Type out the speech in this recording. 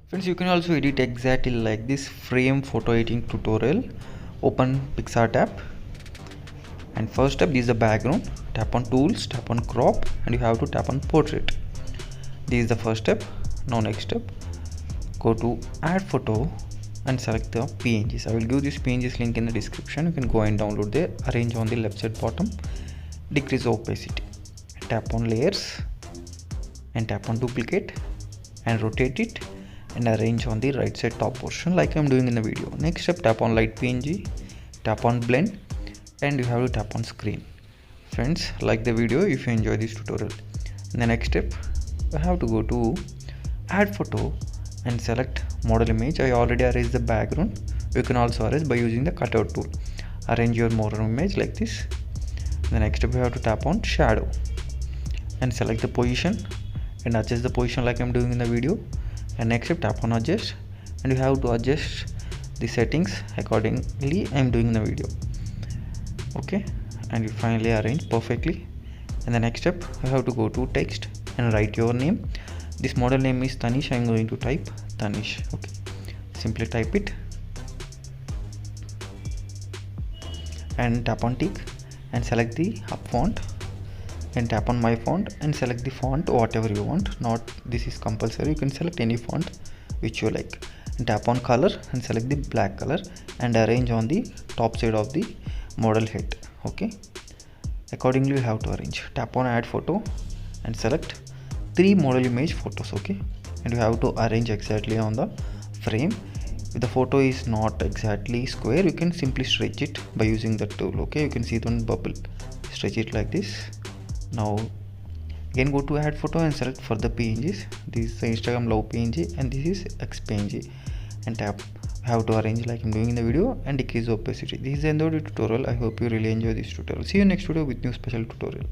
Friends, you can also edit exactly like this frame photo editing tutorial. Open Picsart app, and first step is the background. Tap on tools, tap on crop, and you have to tap on portrait. This is the first step. Now next step, go to add photo and select the PNGs. I will give this PNGs link in the description. You can go and download there. Arrange on the left side bottom, decrease opacity, tap on layers and tap on duplicate and rotate it and arrange on the right side top portion like I'm doing in the video. Next step, tap on light PNG, tap on blend, and you have to tap on screen. Friends, like the video if you enjoy this tutorial. In the next step, you have to go to add photo and select model image. I already arranged the background. You can also arrange by using the cutout tool. Arrange your model image like this. The next step, you have to tap on shadow and select the position and adjust the position like I'm doing in the video. And next step, tap on adjust, and you have to adjust the settings accordingly I'm doing in the video. Okay, and you finally arrange perfectly. And the next step, you have to go to text and write your name. This model name is Tanish. I'm going to type Tanish. Okay, simply type it and tap on tick and select the up font and tap on my font and select the font whatever you want. Not this is compulsory, you can select any font which you like, and tap on color and select the black color and arrange on the top side of the model head. Okay, accordingly you have to arrange. Tap on add photo and select 3 model image photos. Okay, and you have to arrange exactly on the frame. If the photo is not exactly square, you can simply stretch it by using the tool. Okay, you can see the bubble, stretch it like this. Now again go to add photo and select for the PNGs. This is the Instagram love PNG and this is XPNG, and tap. Have to arrange like I'm doing in the video and decrease opacity. This is the end of the tutorial. I hope you really enjoy this tutorial. See you next video with new special tutorial.